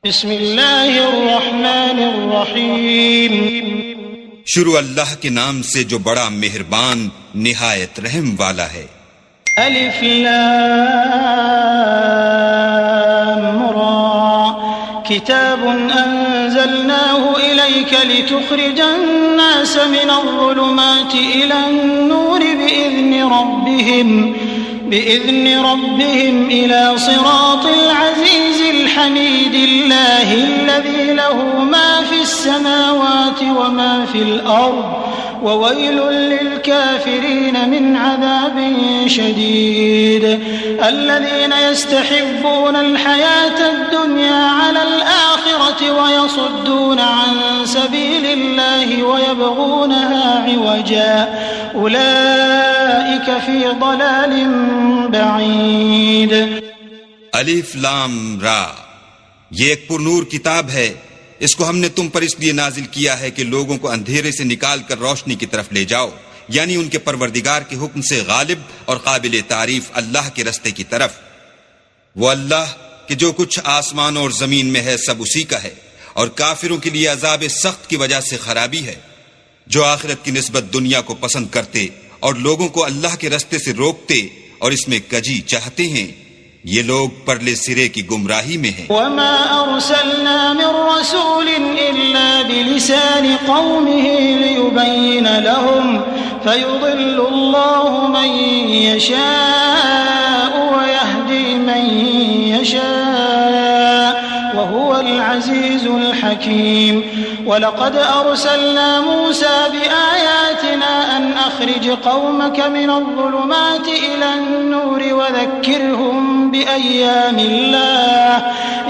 बिस्मिल्लाहिर्रहमानिर्रहीम। शुरू अल्लाह के नाम से जो बड़ा मेहरबान निहायत रहम वाला है। अलिफ लाम रा किताबुन अंज़लनाहु इलैका लितुख़रिजन नास मिनज़्ज़ुलुमाति इलन-नूरि बिइज़्नि रब्बिहिम इला सिरातिल अज़ीज़िल हमीदिल्लाहिल्लज़ी लहू मा फ़िस्समावाति व मा फ़िल अर्ज़ ववैलुल लिलकाफ़िरीन मिन अज़ाबिन शदीद अल्लज़ीना यस्तहिब्बूनल हयातद दुन्या अलल आखिरति व यसुद्दून अन सबीलिल्लाहि व यबगूनहा इवजा उलाइका फ़ी ज़लालिन बईद। अलिफ लाम रा, ये एक पुरनूर किताब है। इसको हमने तुम पर इसलिए नाजिल किया है कि लोगों को अंधेरे से निकाल कर रोशनी की तरफ ले जाओ, यानी उनके परवरदिगार के हुक्म से गालिब और काबिल तारीफ अल्लाह के रस्ते की तरफ। वो अल्लाह कि जो कुछ आसमान और जमीन में है सब उसी का है, और काफिरों के लिए अजाब सख्त की वजह से खराबी है, जो आखिरत की निस्बत दुनिया को पसंद करते और लोगों को अल्लाह के रस्ते से रोकते और इसमें कजी चाहते हैं, ये लोग परले सिरे की गुमराही में हैं। वमा अरसलना मिन रसूलिन इल्ला बिलिसानि कौमिही लियुबय्यिन लहुम फयुदिल्लुल्लाहु मन यशाअ व यहदी मन यशाअ व हुवल अज़ीज़ुल हकीम। वलक़द अरसलना मूसा बिआयातिना अन अख़रिज कौमक मिनज़्ज़ुलुमाति इलन-नूरि वज़क्किरहुम बिअय्यामिल्लाह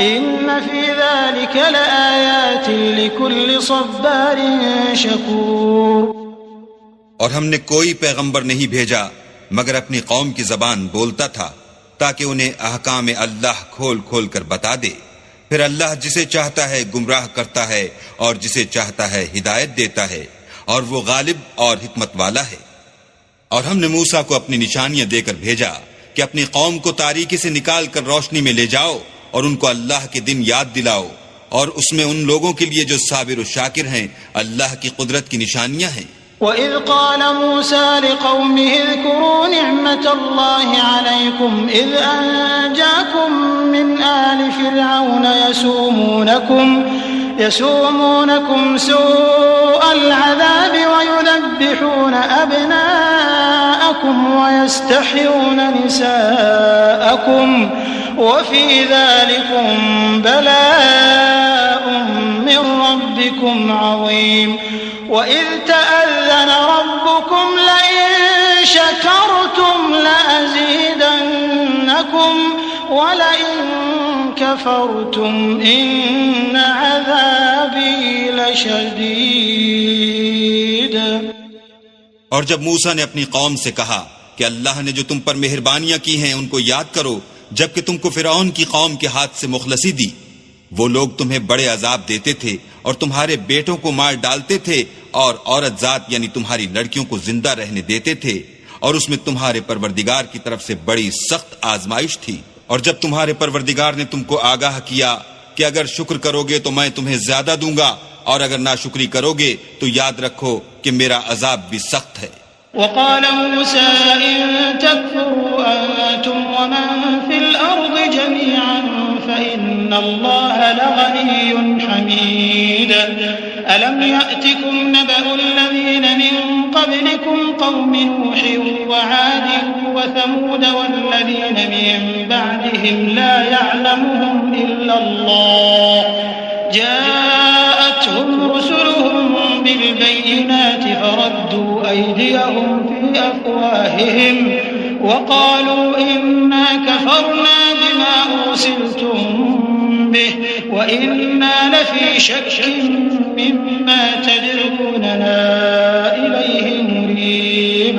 इन्न फ़ी ज़ालिक लआयातिन लिकुल्लि सब्बारिन शकूर। और हमने कोई पैगंबर नहीं भेजा मगर अपनी कौम की जबान बोलता था, ताकि उन्हें अहकाम अल्लाह खोल खोल कर बता दे। फिर अल्लाह जिसे चाहता है गुमराह करता है और जिसे चाहता है हिदायत देता है, और वो गालिब और हिकमत वाला है। और हमने मूसा को अपनी निशानियां देकर भेजा कि अपनी कौम को तारीकी से निकाल कर रोशनी में ले जाओ और उनको अल्लाह के दिन याद दिलाओ, और उसमें उन लोगों के लिए जो साबिर और शाकिर हैं अल्लाह की कुदरत की निशानियां हैं। वइज़ क़ाल मूसा लिक़ौमिही इज़्कुरू निअमतल्लाहि अलैकुम इज़ अंजाकुम मिन आलि फ़िरऔन यसूमूनकुम सूअल अज़ाबि व युज़ब्बिहून अब्नाअकुम व यस्तहयून निसाअकुम व फ़ी ज़ालिकुम बलाअुम मिन रब्बिकुम अज़ीम। वइज़ तअज़्ज़न रब्बुकुम लइन शकरतुम लअज़ीदन्नकुम वलइन कफरतुम इन्न अज़ाबी लशदीद। और जब मूसा ने अपनी कौम से कहा कि अल्लाह ने जो तुम पर मेहरबानियां की हैं उनको याद करो, जबकि तुमको फिरौन की कौम के हाथ से मुखलसी दी। वो लोग तुम्हें बड़े अजाब देते थे और तुम्हारे बेटों को मार डालते थे और औरत जात यानी तुम्हारी लड़कियों को जिंदा रहने देते थे, और उसमें तुम्हारे परवरदिगार की तरफ से बड़ी सख्त आजमाइश थी। और जब तुम्हारे परवरदिगार ने तुमको आगाह किया कि अगर शुक्र करोगे तो मैं तुम्हें ज्यादा दूंगा, और अगर नाशुक्री करोगे तो याद रखो कि मेरा अजाब भी सख्त है। वक़ाल मूसा इन तकफुरू अंतुम व मन फिल अर्ज़ि जमीअन फ़इन्नल्लाह लग़निय्युन हमीद। अलम यअतिकुम नबअुल लज़ीना मिन क़ब्लिकुम क़ौमि नूहिन व आदिन व समूद वल्लज़ीना मिन बअदिहिम ला यअलमुहुम इल्लल्लाह जाअतहुम रुसुलुहुम बिलबय्यिनाति फरद्दू अयदियहुम फ़ी अफ़वाहिहिम वक़ालू इन्ना कफ़रना बिमा उर्सिलतुम बिहि व इन्ना लफ़ी शक्किन मिम्मा तदऊनना इलैहि मुरीब।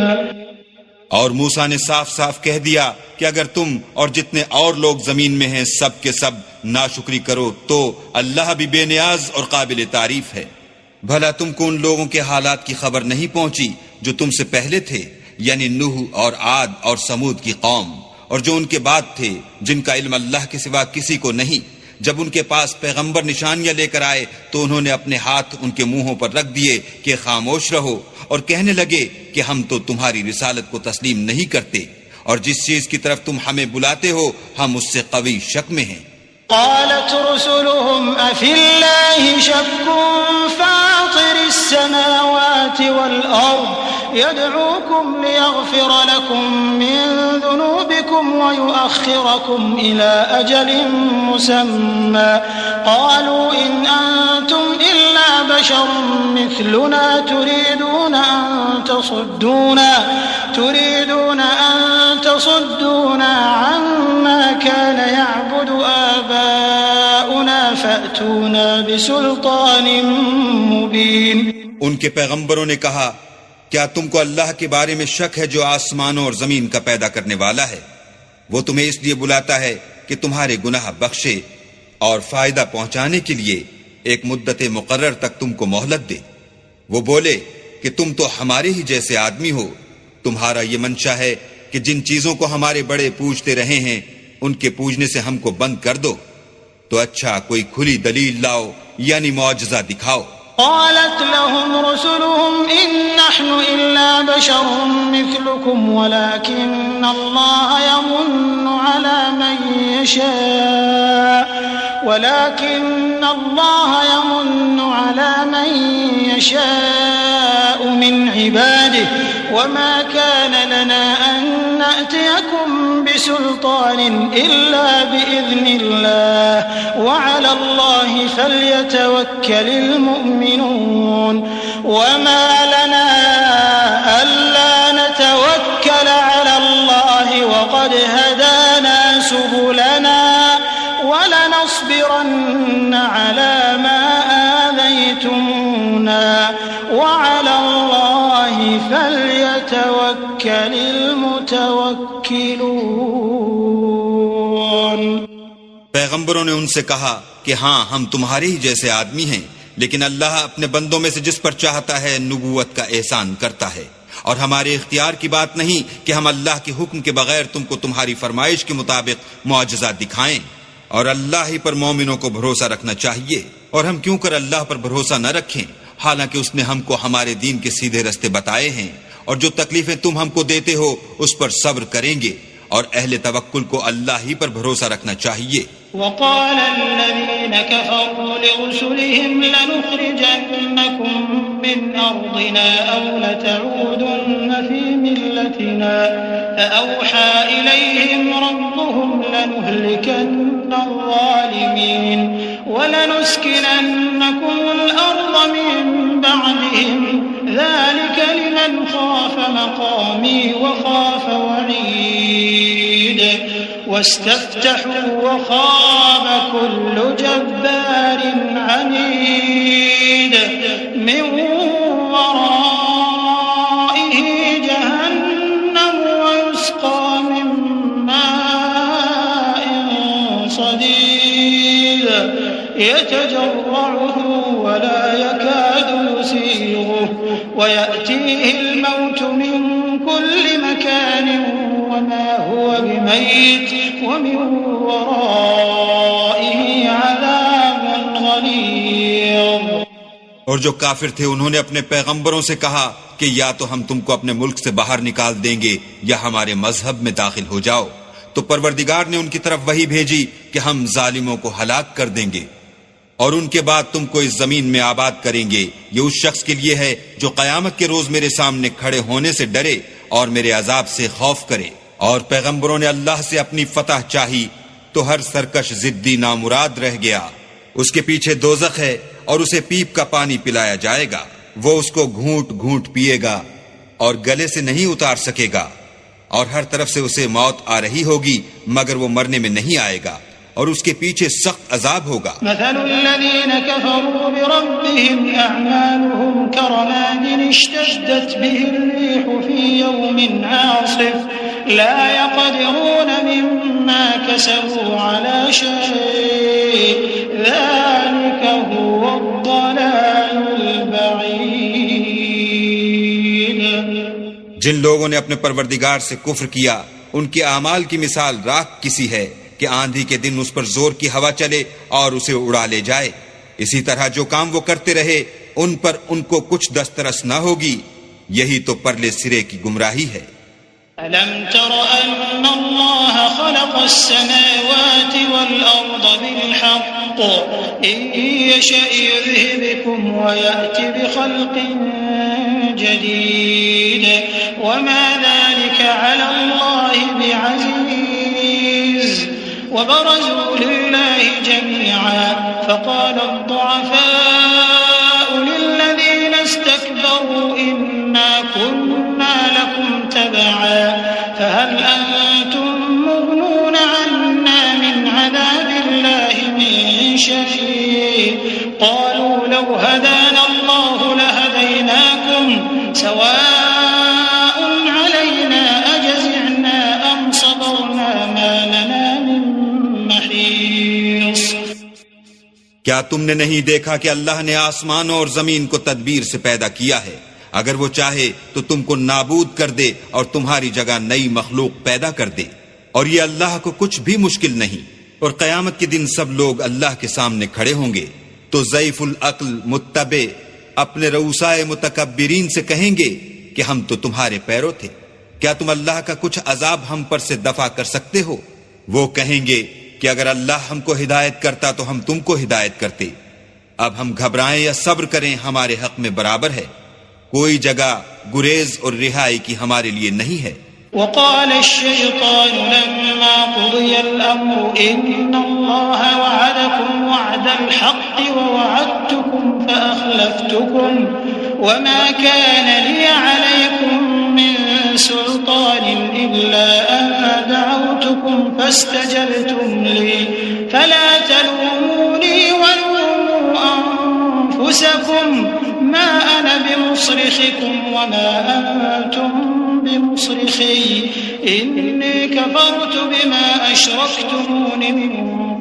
और मूसा ने साफ साफ कह दिया कि अगर तुम और जितने और लोग जमीन में हैं सब के सब नाशुक्री करो तो अल्लाह भी बेनियाज और काबिल तारीफ है। भला तुमको उन लोगों के हालात की खबर नहीं पहुंची जो तुमसे पहले थे, यानी नूह और आद और समूद की कौम, और जो उनके बाद थे जिनका इल्म अल्लाह के सिवा किसी को नहीं, जब उनके पास पैगंबर निशानियां लेकर आए तो उन्होंने अपने हाथ उनके मुंहों पर रख दिए कि खामोश रहो, और कहने लगे कि हम तो तुम्हारी रिसालत को तस्लीम नहीं करते, और जिस चीज की तरफ तुम हमें बुलाते हो हम उससे कवी शक में हैं। قالت رسلهم أفي شك فاطر السماوات والأرض يدعوكم ليغفر لكم من ذنوبكم ويؤخركم إلى أجل مسمى قالوا إن أنتم إلا بشر مثلنا تريدون أن تصدونا عما كان يعبد آباؤنا فأتونا بسلطان مبين। उनके पैगंबरों ने कहा, क्या तुमको अल्लाह के बारे में शक है जो आसमानों और जमीन का पैदा करने वाला है? वो तुम्हें इसलिए बुलाता है कि तुम्हारे गुनाह बख्शे और फायदा पहुंचाने के लिए एक मुद्दत मुकर्रर तक तुमको मोहलत दे। वो बोले कि तुम तो हमारे ही जैसे आदमी हो, तुम्हारा ये मंशा है कि जिन चीजों को हमारे बड़े पूजते रहे हैं उनके पूजने से हमको बंद कर दो, तो अच्छा कोई खुली दलील लाओ यानी मौजज़ा दिखाओ। قالت لهم رسلهم إن نحن إلا بشر مثلكم ولكن الله يمن على من يشاء من عباده وما كان لنا أن نأتيكم بسلطان إلا بإذن الله وعلى الله فليتوكل المؤمنون وما لنا ألا نتوكل على الله وقد هدانا سبلنا ولنصبرن على ما آذيتمونا وعلى الله فليتوكل المتوكلون। पैगंबरों ने उनसे कहा कि हाँ, हम तुम्हारे ही जैसे आदमी हैं, लेकिन अल्लाह अपने बंदों में से जिस पर चाहता है नबूवत का एहसान करता है, और हमारे इख्तियार की बात नहीं कि हम अल्लाह के हुक्म के बगैर तुमको तुम्हारी फरमाइश के मुताबिक मुआजिज़ा दिखाएं, और अल्लाह ही पर मोमिनों को भरोसा रखना चाहिए। और हम क्यों कर अल्लाह पर भरोसा न रखें, हालांकि उसने हमको हमारे दीन के सीधे रास्ते बताए हैं, और जो तकलीफें तुम हमको देते हो उस पर सब्र करेंगे, और अहले तवक्कुल को अल्लाह ही पर भरोसा रखना चाहिए। وقال الذين كفروا لرسلهم لنخرجنكم من أرضنا أو لتعودن في ملتنا فأوحى إليهم ربهم لنهلكن الظالمين ولنسكننكم الأرض من بعدهم ذلك لمن خاف مقامي وخاف وعيد واستفتحوا وخاب كل جبار عنيد من ورائه جهنم ويسقى من ماء صديد يتجرعه ولا يكاد يسيغه ويأتيه الموت من كل مكان وما هو بميت ومن ورائه عذاب غليظ। और जो काफिर थे उन्होंने अपने पैगंबरों से कहा कि या तो हम तुमको अपने मुल्क से बाहर निकाल देंगे या हमारे मजहब में दाखिल हो जाओ। तो परवरदिगार ने उनकी तरफ वही भेजी कि हम जालिमों को हलाक कर देंगे और उनके बाद तुमको इस जमीन में आबाद करेंगे। ये उस शख्स के लिए है जो कयामत के रोज मेरे सामने खड़े होने से डरे और मेरे अजाब से खौफ करे। और पैगंबरों ने अल्लाह से अपनी फतह चाही तो हर सरकश जिद्दी नामुराद रह गया। उसके पीछे दोज़ख है और उसे पीप का पानी पिलाया जाएगा। वो उसको घूंट घूंट पिएगा और गले से नहीं उतार सकेगा, और हर तरफ से उसे मौत आ रही होगी मगर वो मरने में नहीं आएगा, और उसके पीछे सख्त अजाब होगा। मसलुल्लज़ीन कफ़रू बिरब्बिहिम अअमालुहुम करमादिन इश्तद्दत बिहिर रीहु फी यौमिन आसिफ ला यक़दिरून मिम्मा कसबू अला शै'इन ज़ालिका हुवद्दलालुल बईद। जिन लोगों ने अपने परवरदिगार से कुफ्र किया उनके आमाल की मिसाल राख किसी है कि आंधी के दिन उस पर जोर की हवा चले और उसे उड़ा ले जाए। इसी तरह जो काम वो करते रहे उन पर उनको कुछ दस्तरस न होगी। यही तो परले सिरे की गुमराही है। अलम तर अन्नल्लाह खलक़स समावाति वल अर्द बिल हक़्क़ इन यशअ युज़हिबकुम व यअति बिखल्क़िन जदीद वमा ज़ालिका अलल्लाहि बिअज़ीज़ वबरज़ू लिल्लाहि जमीअन फ़क़ाल अद्दुअफ़ाअ लिल्लज़ीना इस्तकबरू इन्ना कुन्ना लकुम तबअन फ़हल अंतुम मुग़नून अन्ना मिन अज़ाबिल्लाहि मिन शै'इन क़ालू लौ हदाना अल्लाहु लहदैनाकुम सवाअन अलैना अजज़िअना अम सबरना मा लना मिन महीस। क्या तुमने नहीं देखा कि अल्लाह ने आसमान और जमीन को तदबीर से पैदा किया है? अगर वो चाहे तो तुमको नाबूद कर दे और तुम्हारी जगह नई मखलूक पैदा कर दे, और ये अल्लाह को कुछ भी मुश्किल नहीं। और कयामत के दिन सब लोग अल्लाह के सामने खड़े होंगे तो ज़ईफुल अक्ल मुत्तबे अपने रऊसाए मुतकब्बिरीन से कहेंगे कि हम तो तुम्हारे पैरों थे, क्या तुम अल्लाह का कुछ अजाब हम पर से दफा कर सकते हो? वो कहेंगे कि अगर अल्लाह हमको हिदायत करता तो हम तुमको हिदायत करते। अब हम घबराएं या सब्र करें, हमारे हक में बराबर है। कोई जगह गुरेज और रिहाई की हमारे लिए नहीं है। वक़ाल अश-शैतान लम्मा क़ुदिया अल-अम्रु इन्नल्लाह वअदकुम वअदल हक़्क़ि व वअदतुकुम फ़अख़लफ़्तुकुम वमा कान लि अलैकुम मिन सुल्तानिन इल्ला अन दअवतुकुम फ़ास्तजबतुम ली फ़ला तलूमूनी वलूमू अन्फुसकुम मा अना बिमुस्रिख़िकुम वमा अंतुम बिमुस्रिख़ी इन्नी कफ़रतु बिमा अशरक्तमून मिन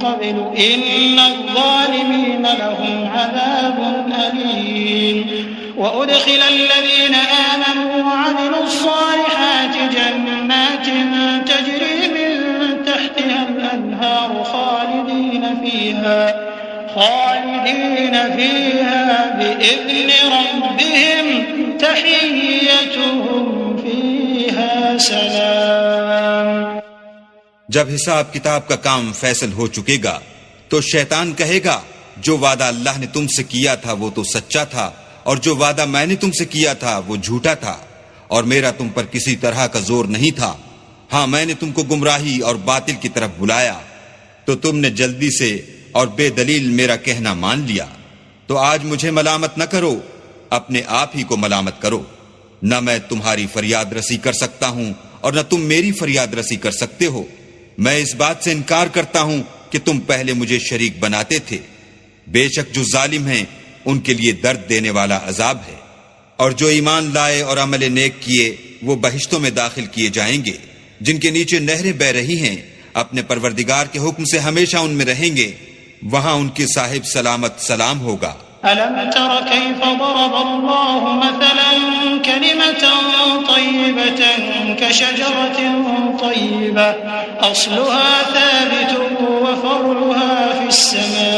क़ब्लु इन्नज़्ज़ालिमीन लहुम अज़ाबुन अलीम। वअुदख़िल अल्लज़ीना आमनू वअमिलु स्सालिहाति जन्नातिन तजरी मिन तहतिहा अल-अन्हार खालिदीन फ़ीहा बिइज़्नि रब्बिहिम तहिय्यतुहुम फ़ीहा सलाम। जब हिसाब किताब का काम फैसल हो चुकेगा तो शैतान कहेगा, जो वादा अल्लाह ने तुमसे किया था वो तो सच्चा था, और जो वादा मैंने तुमसे किया था वो झूठा था, और मेरा तुम पर किसी तरह का जोर नहीं था। हाँ, मैंने तुमको गुमराही और बातिल की तरफ बुलाया तो तुमने जल्दी से और बेदलील मेरा कहना मान लिया। तो आज मुझे मलामत न करो, अपने आप ही को मलामत करो। न मैं तुम्हारी फरियाद रसी कर सकता हूं और न तुम मेरी फरियाद रसी कर सकते हो। मैं इस बात से इनकार करता हूं कि तुम पहले मुझे शरीक बनाते थे। बेशक जो जालिम हैं उनके लिए दर्द देने वाला अजाब है, और जो ईमान लाए और अमल नेक किए वो बहिश्तों में दाखिल किए जाएंगे जिनके नीचे नहरें बह रही हैं। अपने परवरदिगार के हुक्म से हमेशा उनमें रहेंगे, वहां उनके साहिब सलामत सलाम होगा। अलम तर कैफ दरबल्लाहु मसलन कलिमतन तय्यबतन कशजरतिन तय्यबह अस्लुहा साबितुन व फर्उहा फिस्समा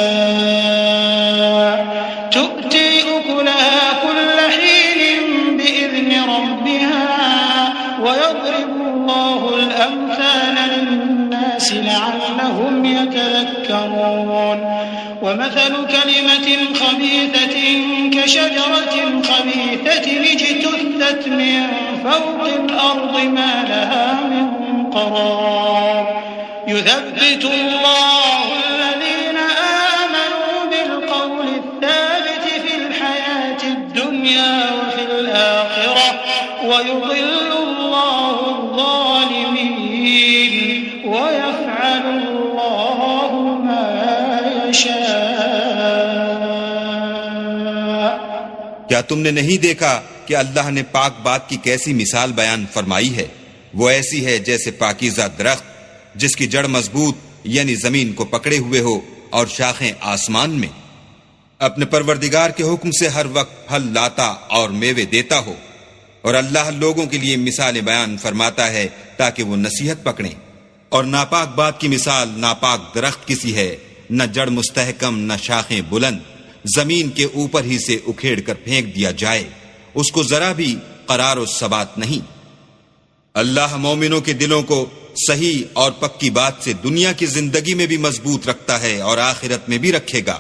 तु'ती उकुलहा कुल्ल हीन बिइज़्नि रब्बिहा व यضربुल्लाहु अल-अम्साल लिन्नास लअल्लहुम यतذكرون। ومثل كلمة خبيثة كشجرة خبيثة اجتثت من فوق الأرض ما لها من قرار يثبت الله الذين آمنوا بالقول الثابت في الحياة الدنيا وفي الآخرة ويضل الله الظالمين ويفعل الله ما क्या तुमने नहीं देखा कि अल्लाह ने पाक बात की कैसी मिसाल बयान फरमाई है? वो ऐसी है जैसे पाकीज़ा दरख्त जिसकी जड़ मजबूत यानी जमीन को पकड़े हुए हो और शाखें आसमान में। अपने परवरदिगार के हुक्म से हर वक्त फल लाता और मेवे देता हो, और अल्लाह लोगों के लिए मिसालें बयान फरमाता है ताकि वो नसीहत पकड़ें। और नापाक बात की मिसाल नापाक दरख्त की सी है, न जड़ मुस्तहकम न शाखें बुलंद, जमीन के ऊपर ही से उखेड़ कर फेंक दिया जाए, उसको जरा भी करार और सबात नहीं। अल्लाह मोमिनों के दिलों को सही और पक्की बात से दुनिया की जिंदगी में भी मजबूत रखता है और आखिरत में भी रखेगा।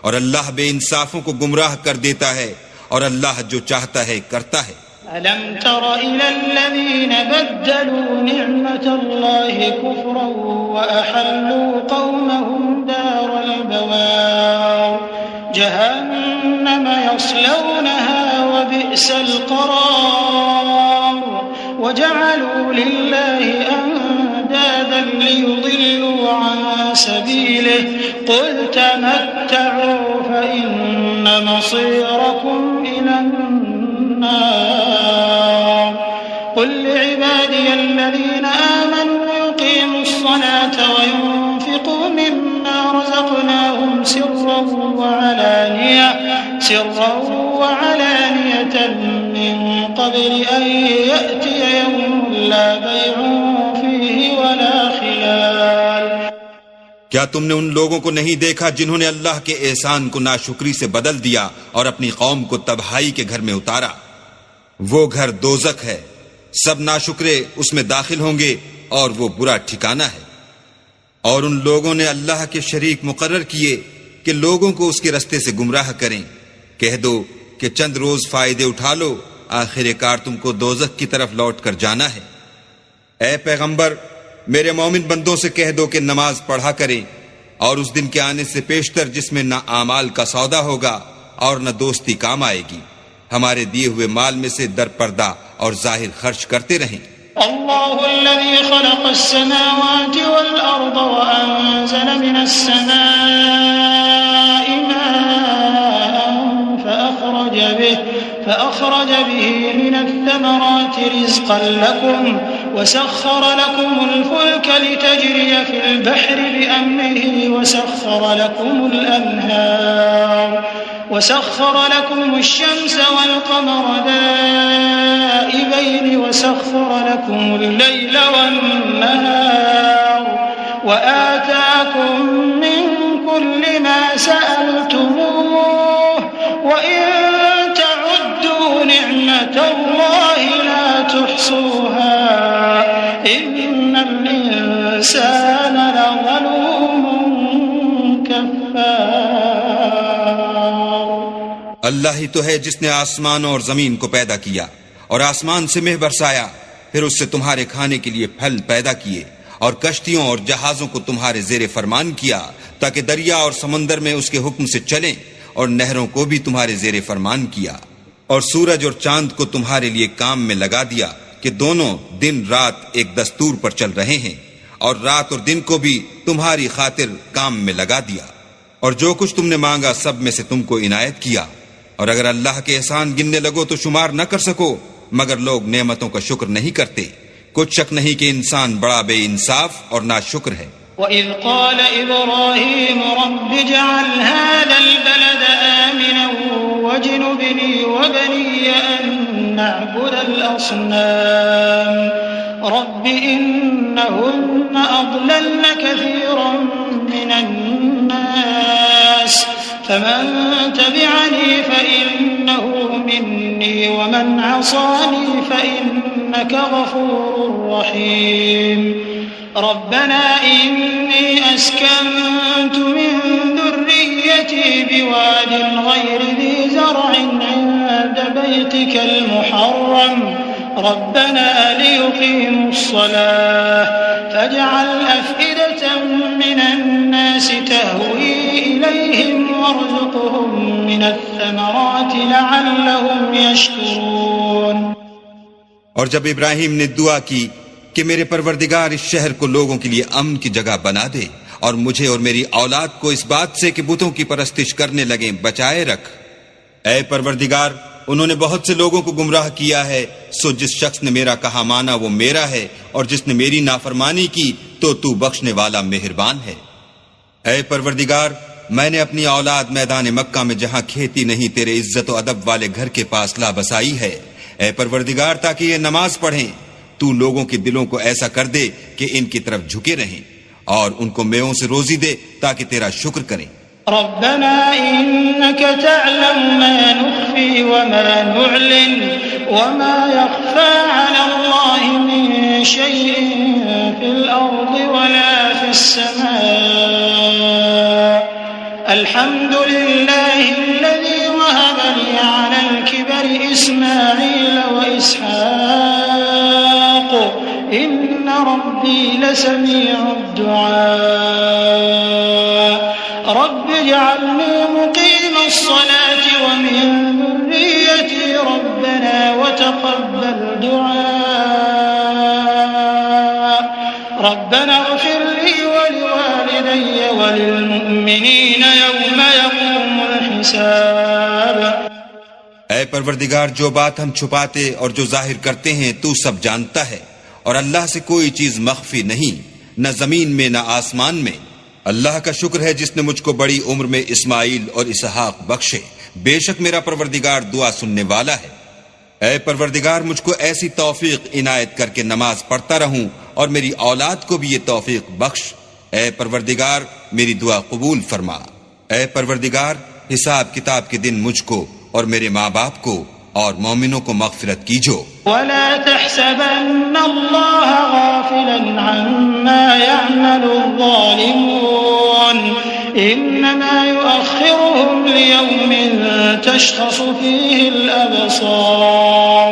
और अल्लाह बेइंसाफों को गुमराह कर देता है और अल्लाह जो चाहता है करता है। अलम तर इलल्लज़ीन बद्दलू निअमतल्लाहि कुफ्रन व अहल्लू कौमहुम दारल बवार जहन्नम यस्लौनहा व बि'सल क़रार व जअलू लिल्लाहि अंदादन लियुदिल्लू अन सबीलिहि क़ुल तमत्तऊ फ़इन्न मसीरकुम इलन قل لعبادي الذين آمنوا يقيموا الصلاة وينفقوا مما رزقناهم سرا وعلانية من قبل أن يأتي يوم لا بيع فيه ولا خلال। क्या तुमने उन लोगों को नहीं देखा जिन्होंने अल्लाह के एहसान को नाशुक्री से बदल दिया और अपनी कौम को तबाही के घर में उतारा? वो घर दोज़ख है, सब नाशुक्रे उसमें दाखिल होंगे और वो बुरा ठिकाना है। और उन लोगों ने अल्लाह के शरीक मुकर्रर किए कि लोगों को उसके रास्ते से गुमराह करें। कह दो कि चंद रोज फायदे उठा लो, आखिरकार तुमको दोज़ख की तरफ लौट कर जाना है। ऐ पैगंबर, मेरे मोमिन बंदों से कह दो कि नमाज पढ़ा करें और उस दिन के आने से पेशतर जिसमें न आमाल का सौदा होगा और न दोस्ती काम आएगी, हमारे दिए हुए माल में से दरपर्दा और जाहिर खर्च करते रहें। अल्लाहुल्लज़ी खलक़स्समावाति वल अर्द व अंज़ल मिनस्समाइ माअन फअख़रज बिही मिनत्थमराति रिज़क़न लकुम वसख़्ख़र लकुमुल फ़ुल्क लितजरिय फ़िल बहरि बिअम्रिही وسخر لكم الشمس والقمر دائبين وسخر لكم الليل والنهار وآتاكم من كل ما سألتموه وإن تعدوا نعمة الله لا تحصوها إن الإنسان لظلوم كفار। अल्लाह ही तो है जिसने आसमान और जमीन को पैदा किया और आसमान से मेह बरसाया, फिर उससे तुम्हारे खाने के लिए फल पैदा किए और कश्तियों और जहाजों को तुम्हारे जेरे फरमान किया ताकि दरिया और समंदर में उसके हुक्म से चलें, और नहरों को भी तुम्हारे जेरे फरमान किया। और सूरज और चांद को तुम्हारे लिए काम में लगा दिया कि दोनों दिन रात एक दस्तूर पर चल रहे हैं, और रात और दिन को भी तुम्हारी खातिर काम में लगा दिया। और जो कुछ तुमने मांगा सब में से तुमको इनायत किया। और अगर अल्लाह के एहसान गिनने लगो तो शुमार न कर सको, मगर लोग नेमतों का शुक्र नहीं करते। कुछ शक नहीं कि इंसान बड़ा बेइंसाफ और नाशुक्र है। वइज़ क़ाल इब्राहीम रब्बि जअल हाज़ल बलद आमिनन वज्नुबनी वबनिय अन नअबुदल अस्नाम रब्बि इन्नहुन्न अضلल्न कसीरन मिनन नास फमन तबिअनी फइन्नहु मिन्नी वमन असानी फइन्नक गफूरुर रहीम। रब्बना इन्नी अस्कन्तु मिन ذريتي بواد غير ذي زرع عند بيتك المحرم ربنا ليقيموا الصلاة فاجعل أفئدة من الناس تهوي إليهم وارزقهم من الثمرات لعلهم يشكرون। और जब इब्राहिम ने दुआ की कि मेरे परवरदिगार इस शहर को लोगों के लिए अमन की जगह बना दे और मुझे और मेरी औलाद को इस बात से कि बुतों की परस्तिश करने लगे बचाए रख। ऐ परवरदिगार, उन्होंने बहुत से लोगों को गुमराह किया है, सो जिस शख्स ने मेरा कहा माना वो मेरा है, और जिसने मेरी नाफरमानी की तो तू बख्शने वाला मेहरबान है। ऐ परवरदिगार, मैंने अपनी औलाद मैदान मक्का में जहां खेती नहीं तेरे इज्जत और अदब वाले घर के पास ला बसाई है। ऐ परवरदिगार, ताकि ये नमाज पढ़ें तू लोगों के दिलों को ऐसा कर दे कि इनकी तरफ झुके रहें और उनको मेवों से रोजी दे ताकि तेरा शुक्र करें। रब्बना इन्नका तअलम मा नुख्फी व मा नुअलिन व मा यख्फा अला अल्लाहि मिन शैइन फिल अर्दि व ला फिस समा अल्हम्दुलिल्लाहि अल्लज़ी वहब ली अलल किबरि इस्माईल व इसहाक़ इन्न रब्बी लसमीउद दुआ रब्बि इजअलनी मुक़ीमस सलाति व मिन ذुर्रिय्यति रब्बना व तक़ब्बल दुआ रब्बना इग़फिर ली व लिवालिदैय व लिलमुअ्मिनीन यौम यक़ूमुल हिसाब। ऐ परवरदिगार, जो बात हम छुपाते और जो जाहिर करते हैं तू सब जानता है, और अल्लाह से कोई चीज मख्फी नहीं, न जमीन में न आसमान में। अल्लाह का शुक्र है जिसने मुझको बड़ी उम्र में इस्माइल और इसहाक बख्शे। बेशक मेरा परवरदिगार दुआ सुनने वाला है। ऐ परवरदिगार, मुझको ऐसी तौफीक इनायत करके नमाज पढ़ता रहूं और मेरी औलाद को भी ये तौफीक बख्श। ऐ परवरदिगार, मेरी दुआ कबूल फरमा। ऐ परवरदिगार, हिसाब किताब के दिन मुझको और मेरे माँ बाप को और मोमिनों को मग़फ़िरत कीजो। वला तहसबन्न अल्लाह गाफ़िलन अम्मा यअमलुज़्ज़ालिमून इन्नमा युअख़्खिरुहुम लियौमिन तशख़सु फ़ीहिल अबसार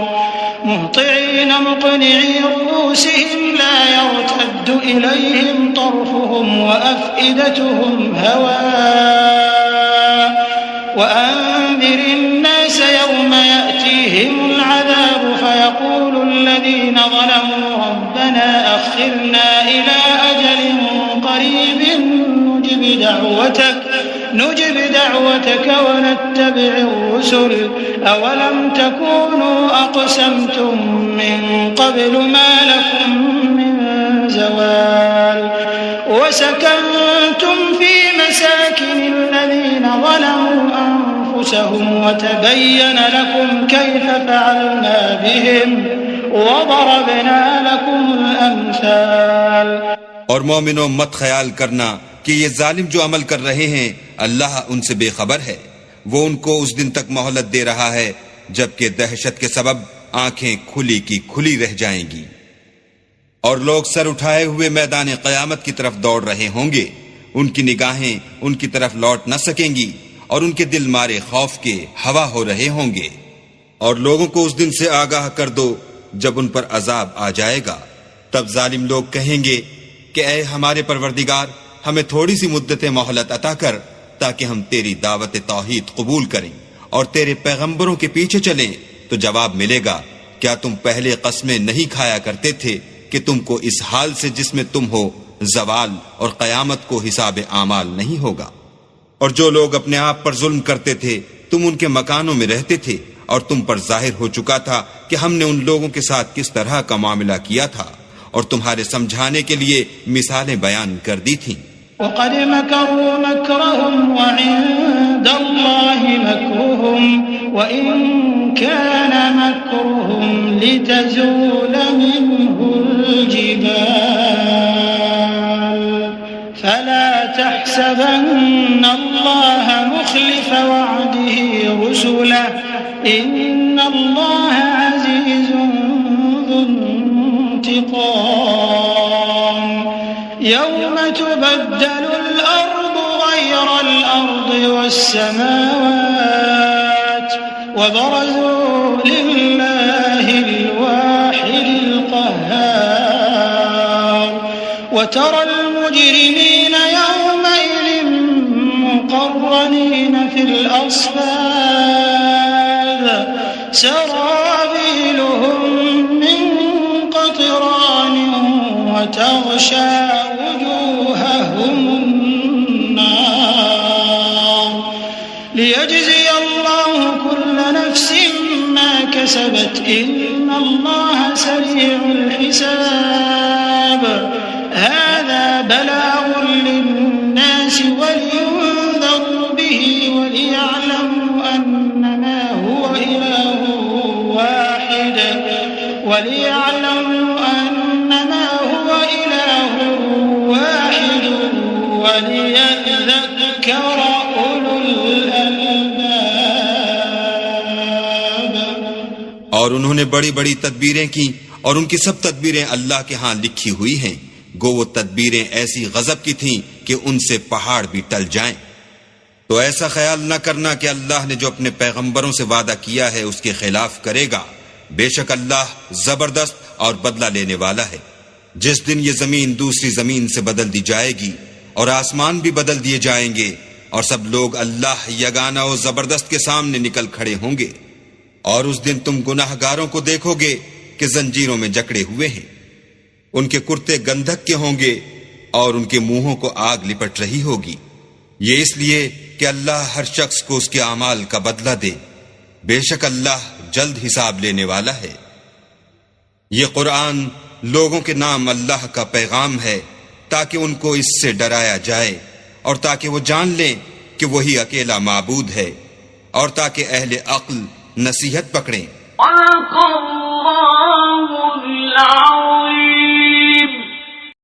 मुहतिईन मुक़निई रुऊसिहिम ला यर्तद्दु इलैहिम तर्फ़ुहुम व अफ़इदतुहुम हवा وأنذر الناس يوم يأتيهم العذاب فيقول الذين ظلموا ربنا أخرنا إلى أجل قريب نجب دعوتك ونتبع الرسل أولم تكونوا أقسمتم من قبل ما لكم من زوال وسكنتم في مساكن الذين ظلموا أنفسهم وتبين لكم كيف فعلنا بهم وضربنا لكم الأمثال। और मोमिनों, मत ख्याल करना कि ये जालिम जो अमल कर रहे हैं अल्लाह उनसे बेखबर है। वो उनको उस दिन तक मोहलत दे रहा है जबकि दहशत के सबब आंखें खुली की खुली रह जाएंगी और लोग सर उठाए हुए मैदान क़यामत की तरफ दौड़ रहे होंगे। उनकी निगाहें उनकी तरफ लौट न सकेंगी और उनके दिल मारे खौफ के हवा हो रहे होंगे। और लोगों को उस दिन से आगाह कर दो जब उन पर अजाब आ जाएगा। तब जालिम लोग कहेंगे कि ऐ हमारे परवरदिगार, हमें थोड़ी सी मुद्दत मोहलत अता कर ताकि हम तेरी दावत तौहीद कबूल करें और तेरे पैगंबरों के पीछे चलें। तो जवाब मिलेगा, क्या तुम पहले कस्में नहीं खाया करते थे कि तुमको इस हाल से जिसमें तुम हो जवाल और कयामत को हिसाब आमाल नहीं होगा। और जो लोग अपने आप पर जुल्म करते थे तुम उनके मकानों में रहते थे और तुम पर जाहिर हो चुका था कि हमने उन लोगों के साथ किस तरह का मामला किया था और तुम्हारे समझाने के लिए मिसालें बयान कर दी थीं। वक़द मकरू मकरहुम व इंदल्लाहि मकरुहुम व इन कान मकरुहुम लितज़ूल मिन्हुल जिबाल फला तहसबन्न अल्लाह मुख़लिफ़ वअदिही रुसुलह इन्नल्लाह अज़ीज़ुन ज़ुन्तिक़ाम यौम तुबद्दलुल अर्दु ग़यरल अर्दि वस्समावात व बरज़ू लिल्लाहिल वाहिदिल क़ह्हार व तरल मुजरिमीन यौमइज़िन मुक़र्रनीन फिल अस्फ़ाद सराबीलुहुम मिन क़तरान व तग़शा वजूहहुम अन्नार लियजज़िय अल्लाहु कुल्ल नफ्सिन मा कसबत इन्नल्लाह सरीउल हिसाब هذا بلاغ للناس ولينذروا به وليعلموا أنما هو إله واحد وليعلموا वलियज़्ज़कर उलुल अलबाब। और उन्होंने बड़ी बड़ी तदबीरें की और उनकी सब तदबीरें अल्लाह के हां लिखी हुई हैं। गो वो तदबीरें ऐसी गजब की थीं कि उनसे पहाड़ भी टल जाएं। तो ऐसा ख्याल न करना कि अल्लाह ने जो अपने पैगंबरों से वादा किया है उसके खिलाफ करेगा। बेशक अल्लाह जबरदस्त और बदला लेने वाला है। जिस दिन ये जमीन दूसरी जमीन से बदल दी जाएगी और आसमान भी बदल दिए जाएंगे और सब लोग अल्लाह यगाना और जबरदस्त के सामने निकल खड़े होंगे। और उस दिन तुम गुनाहगारों को देखोगे कि जंजीरों में जकड़े हुए हैं। उनके कुर्ते गंधक के होंगे और उनके मुंहों को आग लिपट रही होगी। ये इसलिए कि अल्लाह हर शख्स को उसके अमाल का बदला दे। बेशक अल्लाह जल्द हिसाब लेने वाला है। ये कुरान लोगों के नाम अल्लाह का पैगाम है ताकि उनको इससे डराया जाए और ताकि वो जान लें कि वही अकेला माबूद है और ताकि अहले अक्ल नसीहत पकड़ें।